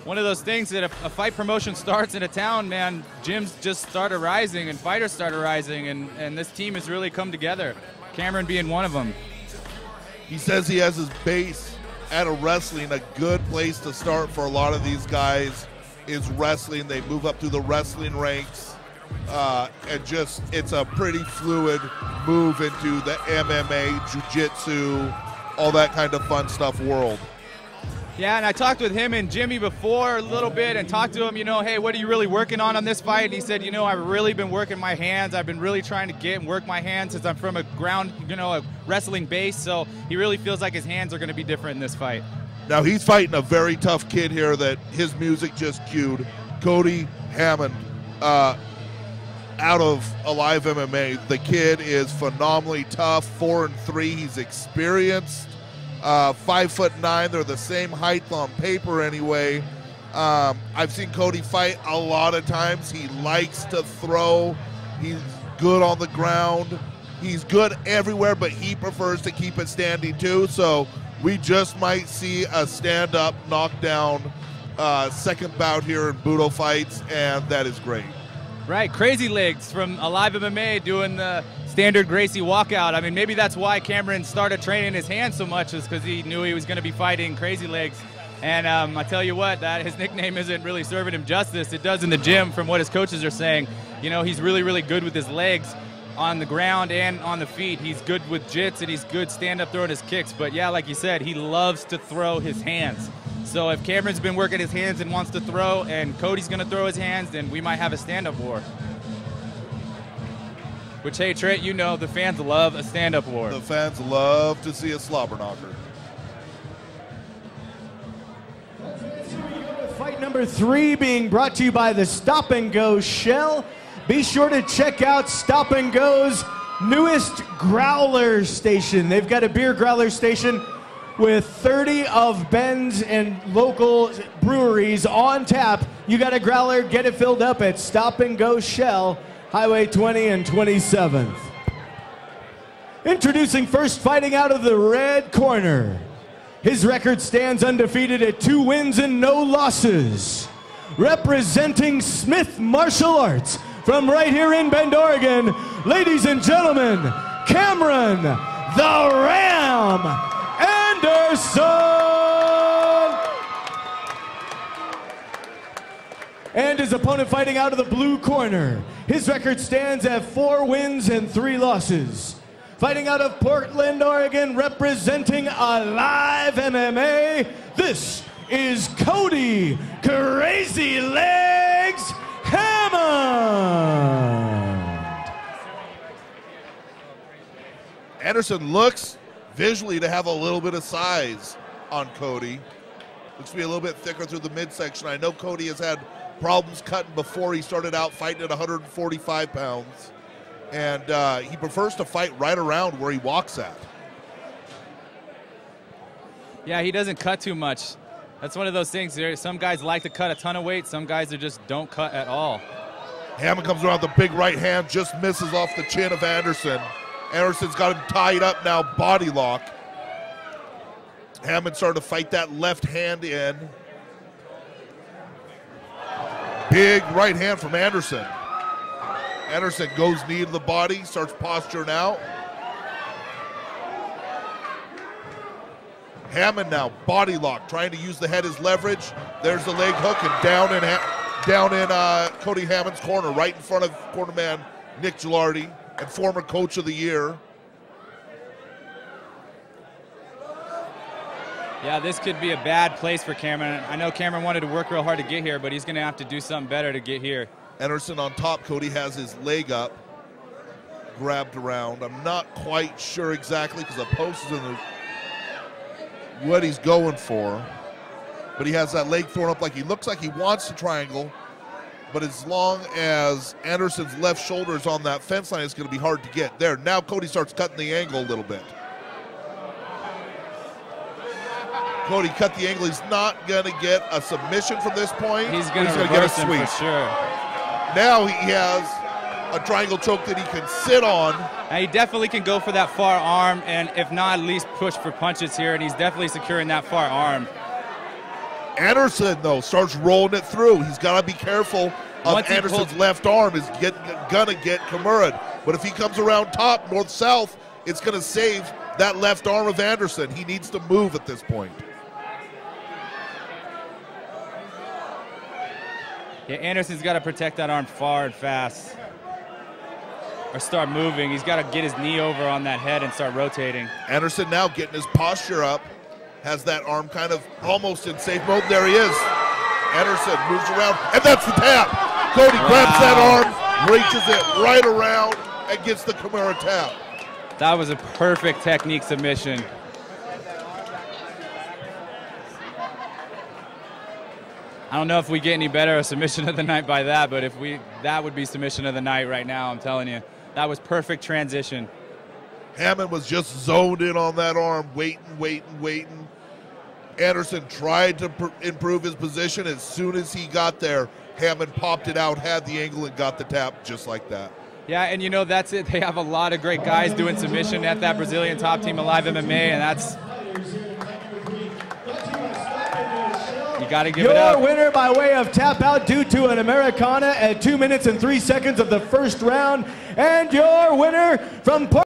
one of those things that if a fight promotion starts in a town, man, gyms just started rising and fighters started rising, and this team has really come together. Cameron being one of them. He says he has his base out of wrestling. A good place to start for a lot of these guys is wrestling. They move up through the wrestling ranks, and just it's a pretty fluid move into the MMA, jiu-jitsu, all that kind of fun stuff world. Yeah, and I talked with him and Jimmy before a little bit and talked to him, you know, hey, what are you really working on this fight? And he said, you know, I've really been working my hands. I've been really trying to get and work my hands since I'm from a ground, you know, a wrestling base. So he really feels like his hands are going to be different in this fight. Now he's fighting a very tough kid here that his music just cued. Cody Hammond, out of Alive MMA. The kid is phenomenally tough, 4-3. He's experienced. 5'9", they're the same height on paper anyway. I've seen Cody fight a lot of times. He likes to throw. He's good on the ground. He's good everywhere, but he prefers to keep it standing too. So we just might see a stand-up knockdown second bout here in BudoFights, and that is great. Right, Crazy Legs from Alive MMA doing the standard Gracie walkout. I mean, maybe that's why Cameron started training his hands so much, is because he knew he was going to be fighting Crazy Legs. And I tell you what, that his nickname isn't really serving him justice. It does in the gym from what his coaches are saying. You know, he's really, really good with his legs on the ground and on the feet. He's good with jits, and he's good stand-up throwing his kicks. But yeah, like you said, he loves to throw his hands. So if Cameron's been working his hands and wants to throw, and Cody's going to throw his hands, then we might have a stand-up war. Which, hey, Trent, you know the fans love a stand-up war. The fans love to see a slobber knocker. Fight number 3 being brought to you by the Stop and Go Shell. Be sure to check out Stop and Go's newest growler station. They've got a beer growler station with 30 of Ben's and local breweries on tap. You got a growler, get it filled up at Stop and Go Shell, Highway 20 and 27th. Introducing first, fighting out of the red corner. His record stands undefeated at 2 wins and no losses. Representing Smith Martial Arts from right here in Bend, Oregon, ladies and gentlemen, Cameron the Ram Anderson! And his opponent fighting out of the blue corner. His record stands at 4 wins and 3 losses. Fighting out of Portland, Oregon, representing Alive MMA, this is Cody Crazy Legs Hammond. Anderson looks visually to have a little bit of size on Cody. Looks to be a little bit thicker through the midsection. I know Cody has had problems cutting before he started out fighting at 145 pounds. And he prefers to fight right around where he walks at. Yeah, he doesn't cut too much. That's one of those things. Some guys like to cut a ton of weight. Some guys are just don't cut at all. Hammond comes around the big right hand, just misses off the chin of Anderson. Anderson's got him tied up now, body lock. Hammond starting to fight that left hand in. Big right hand from Anderson. Anderson goes knee to the body, starts posturing out. Hammond now, body lock, trying to use the head as leverage. There's the leg hook, and down in Cody Hammond's corner, right in front of cornerman Nick Gilardi and former coach of the year. Yeah, this could be a bad place for Cameron. I know Cameron wanted to work real hard to get here, but he's going to have to do something better to get here. Anderson on top. Cody has his leg up, grabbed around. I'm not quite sure exactly because the post is in what he's going for. But he has that leg thrown up like he looks like he wants to triangle. But as long as Anderson's left shoulder is on that fence line, it's going to be hard to get there. Now Cody starts cutting the angle a little bit. Cody cut the angle. He's not going to get a submission from this point. He's going to get a sweep for sure. Now he has a triangle choke that he can sit on. And he definitely can go for that far arm, and if not, at least push for punches here, and he's definitely securing that far arm. Anderson, though, starts rolling it through. He's got to be careful of Once he Anderson's left arm is gonna get Kimura. But if he comes around top, north-south, it's going to save that left arm of Anderson. He needs to move at this point. Yeah, Anderson's got to protect that arm far and fast. Or start moving. He's got to get his knee over on that head and start rotating. Anderson now getting his posture up. Has that arm kind of almost in safe mode. There he is. Anderson moves around, and that's the tap. Cody grabs that arm, reaches it right around, and gets the Kimura tap. That was a perfect technique submission. I don't know if we get any better a submission of the night by that, but that would be submission of the night right now, I'm telling you. That was perfect transition. Hammond was just zoned in on that arm, waiting. Anderson tried to improve his position. As soon as he got there, Hammond popped it out, had the angle, and got the tap just like that. Yeah, and you know, that's it. They have a lot of great guys doing submission at that Brazilian Top Team Alive MMA, and that's... You got to give it up. Your winner by way of tap out due to an Americana at 2 minutes and 3 seconds of the first round, and your winner from